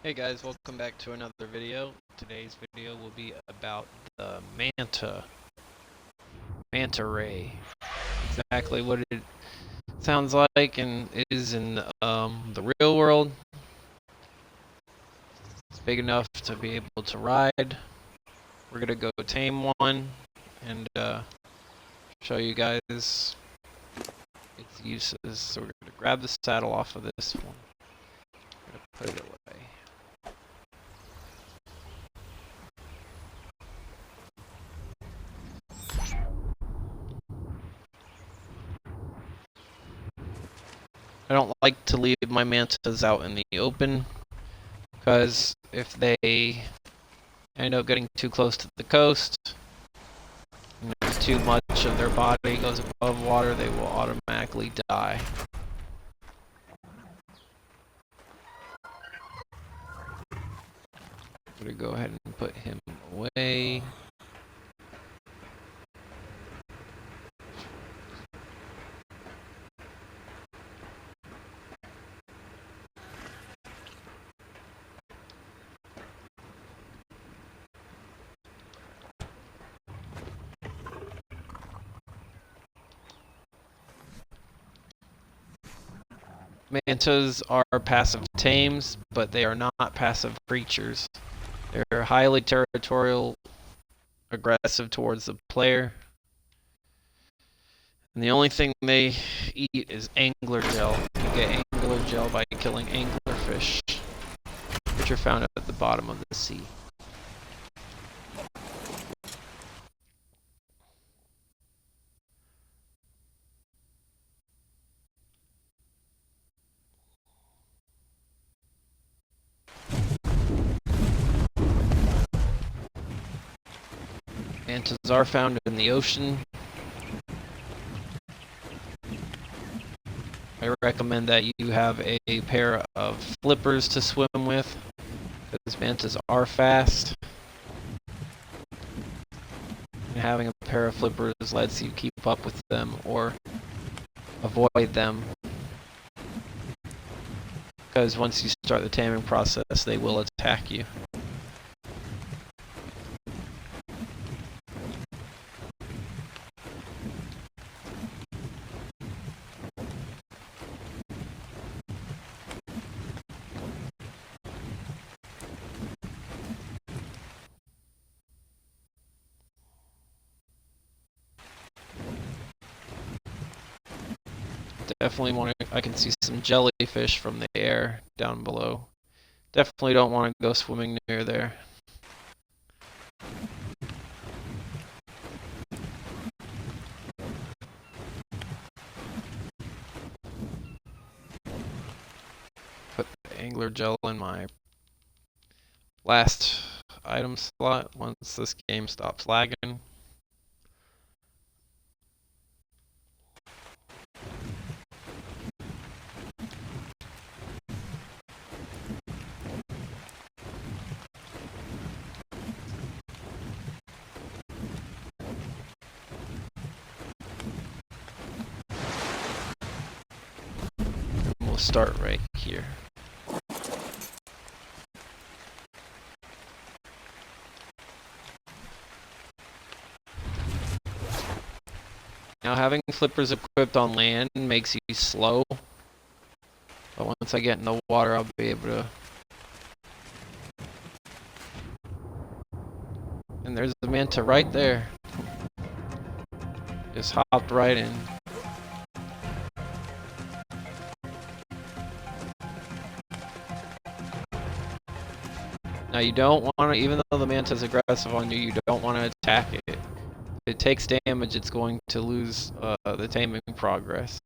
Hey guys, welcome back to another video. Today's video will be about the manta ray. Exactly what it sounds like and is in the real world. It's big enough to be able to ride. We're gonna go tame one and show you guys its uses. So we're gonna grab the saddle off of this one. We're gonna put it away. I don't like to leave my mantas out in the open, because if they end up getting too close to the coast, and if too much of their body goes above water, they will automatically die. I'm going to go ahead and put him away. Mantas are passive tames, but they are not passive creatures. They're highly territorial, aggressive towards the player. And the only thing they eat is angler gel. You get angler gel by killing anglerfish, which are found at the bottom of the sea. Mantas are found in the ocean. I recommend that you have a pair of flippers to swim with, because mantas are fast. And having a pair of flippers lets you keep up with them or avoid them, because once you start the taming process, they will attack you. Definitely want to, I can see some jellyfish from the air down below. Definitely don't want to go swimming near there. Put the angler gel in my last item slot once this game stops lagging. We'll start right here. Now, having flippers equipped on land makes you slow, but once I get in the water, I'll be able to. And there's the manta right there. Just hopped right in. Now you don't want to, even though the manta's aggressive on you, you don't want to attack it. If it takes damage, it's going to lose the taming progress.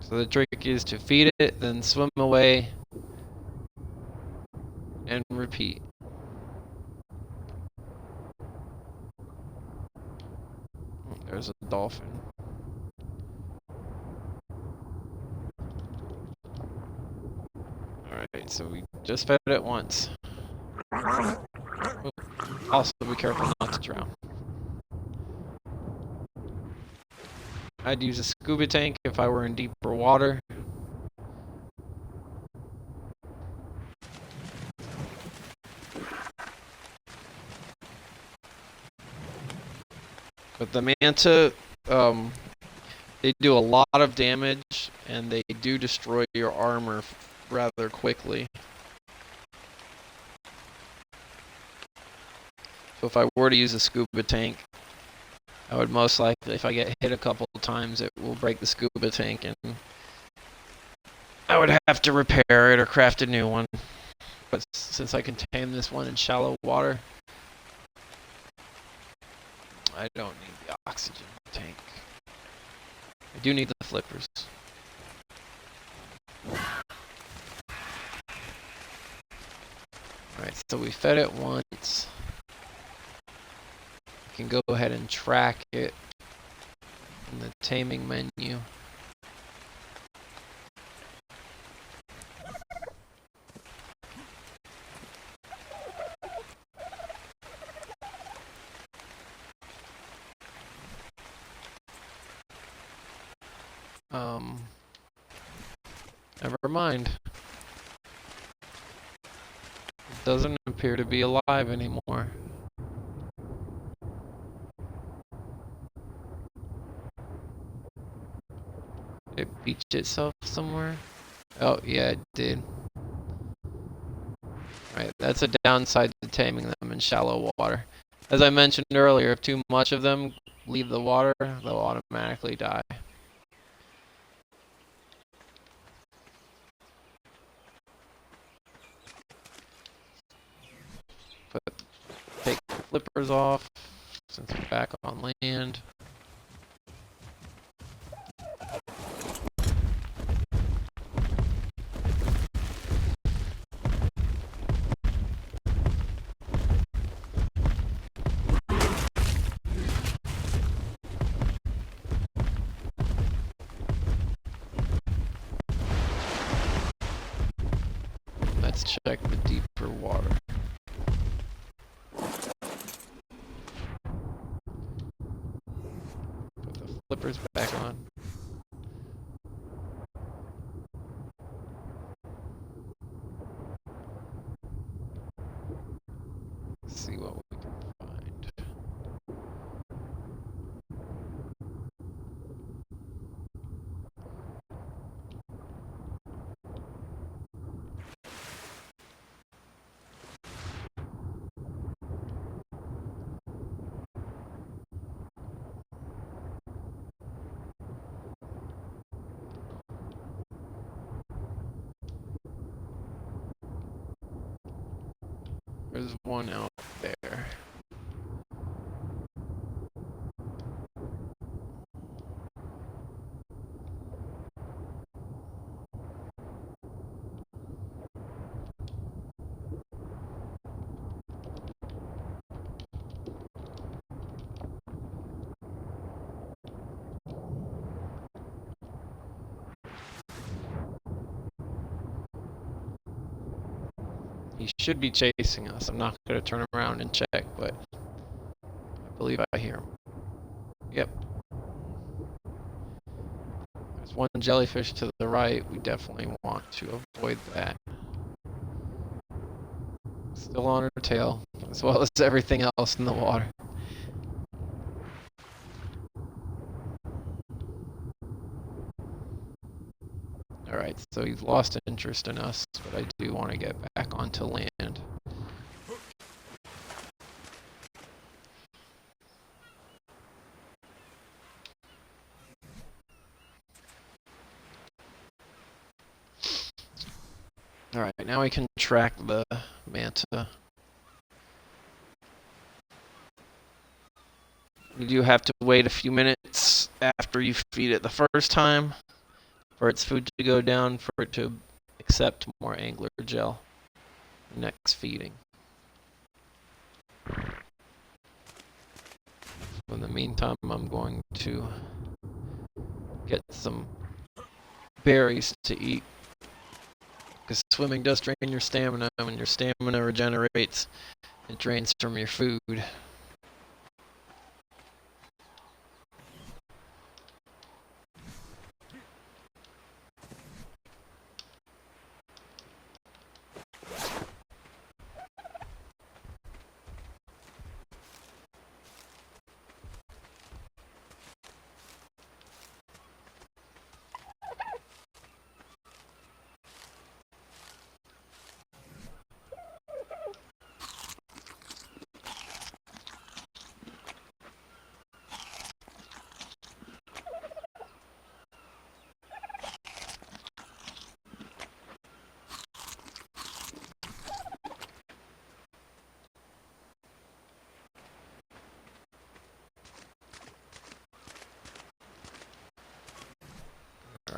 So the trick is to feed it, then swim away, and repeat. There's a dolphin. Alright, so we just fed it once. Also, be careful not to drown. I'd use a scuba tank if I were in deeper water. But the Manta, they do a lot of damage, and they do destroy your armor rather quickly. So if I were to use a scuba tank, I would most likely, if I get hit a couple of times, it will break the scuba tank, and I would have to repair it or craft a new one. But since I can tame this one in shallow water, I don't need the oxygen tank. I do need the flippers. Alright, so we fed it once. We can go ahead and track it in the taming menu. Never mind. It doesn't appear to be alive anymore. Did it beach itself somewhere? Oh, yeah, it did. Right, that's a downside to taming them in shallow water. As I mentioned earlier, if too much of them leave the water, they'll automatically die. But take the flippers off since we're back on land. Let's check the deeper water. Put the flippers back on. Let's see what we can find. There's one out there. He should be chasing us. I'm not going to turn around and check, but I believe I hear him. Yep. There's one jellyfish to the right. We definitely want to avoid that. Still on her tail, as well as everything else in the water. Alright, so he's lost interest in us, but I do want to get back onto land. Alright, now we can track the manta. You do have to wait a few minutes after you feed it the first time for its food to go down, for it to accept more angler gel next feeding. In the meantime, I'm going to get some berries to eat, because swimming does drain your stamina. When your stamina regenerates, it drains from your food.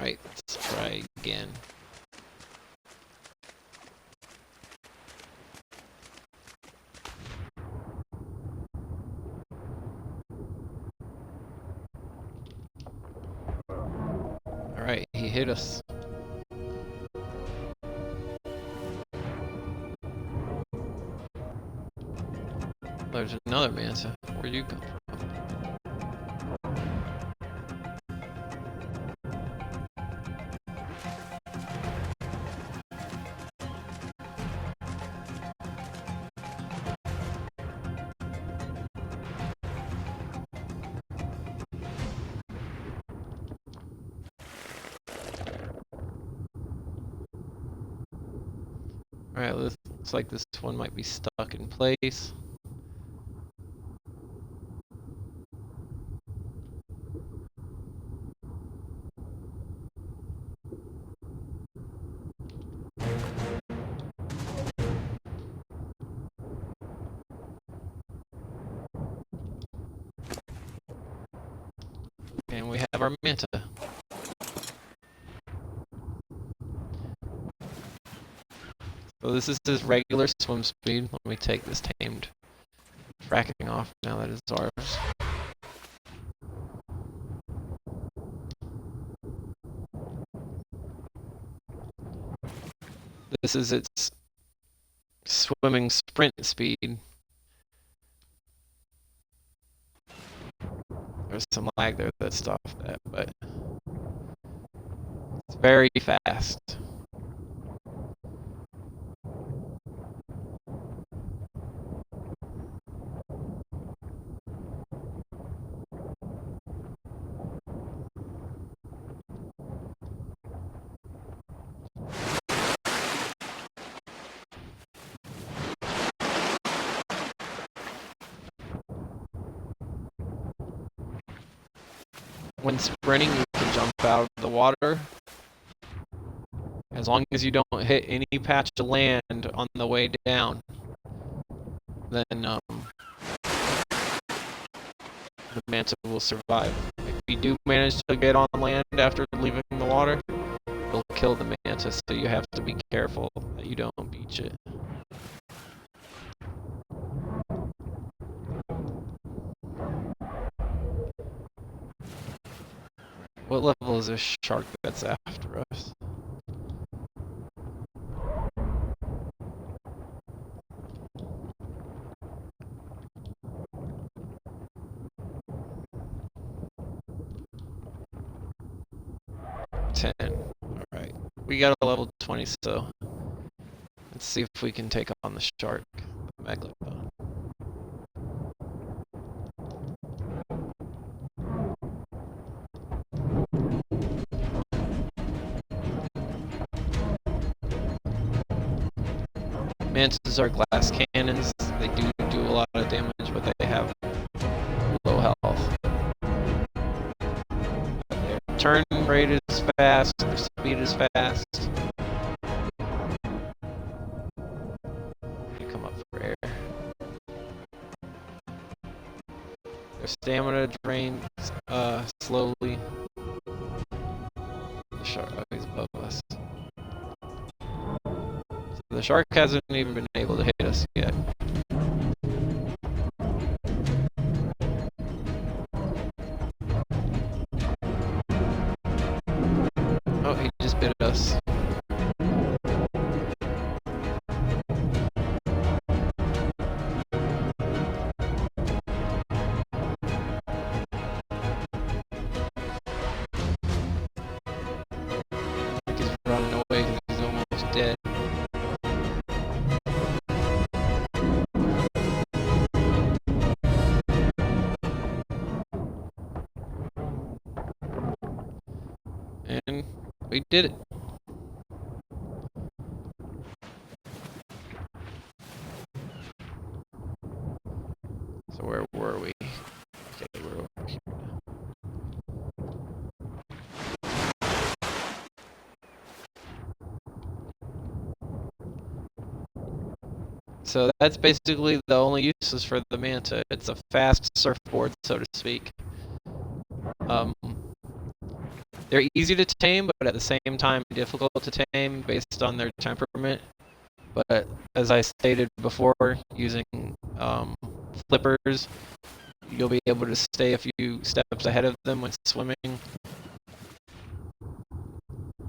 Alright, let's try again. Alright, he hit us. There's another Manta. Where'd you go? Alright, looks like this one might be stuck in place. And we have our Manta. So this is his regular swim speed. Let me take this tamed tracking off now that it's ours. This is its swimming sprint speed. There's some lag there that stopped that, but it's very fast. When sprinting, you can jump out of the water. As long as you don't hit any patch of land on the way down, then the Manta will survive. If you do manage to get on land after leaving the water, it'll kill the Manta, so you have to be careful that you don't beach it. What level is this shark that's after us? Alright. We got a level 20, so let's see if we can take on the shark. Megalodon. Mantas are glass cannons. They do a lot of damage, but they have low health. Their turn rate is fast, their speed is fast. You come up for air. Their stamina drains slowly. The shark is above us. So the shark hasn't even been able to hit us yet. Oh, he just bit us. I think he's running away because he's almost dead. And we did it. So where were we? Okay, we're over here now. So that's basically the only uses for the Manta. It's a fast surfboard, so to speak. They're easy to tame, but at the same time difficult to tame based on their temperament. But as I stated before, using flippers, you'll be able to stay a few steps ahead of them when swimming.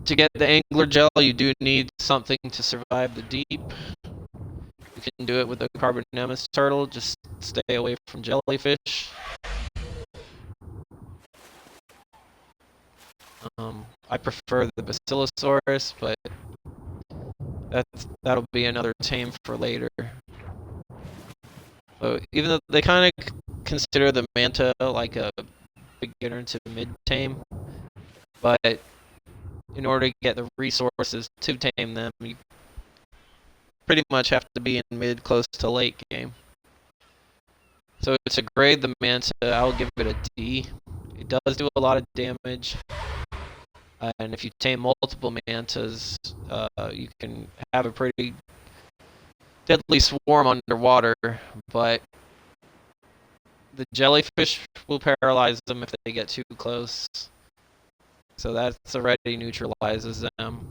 To get the angler gel, you do need something to survive the deep. You can do it with the carbonemys turtle, just stay away from jellyfish. I prefer the basilosaurus, but that'll be another tame for later. So even though they kind of consider the manta like a beginner to mid-tame, but in order to get the resources to tame them, you pretty much have to be in mid, close to late game. So to grade the manta, I'll give it a D. It does do a lot of damage, and if you tame multiple mantas, you can have a pretty deadly swarm underwater, but the jellyfish will paralyze them if they get too close. So that already neutralizes them.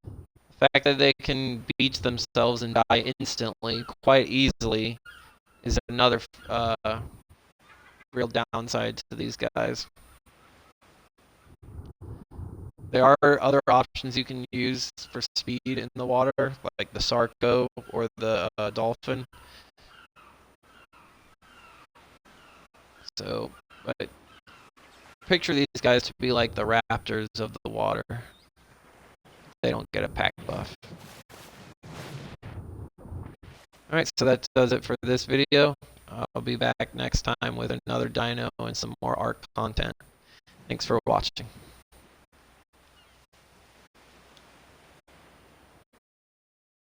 The fact that they can beach themselves and die instantly, quite easily, is another real downside to these guys. There are other options you can use for speed in the water, like the sarco or the dolphin. So, but picture these guys to be like the raptors of the water. They don't get a pack buff. Alright, so that does it for this video. I'll be back next time with another dino and some more art content. Thanks for watching.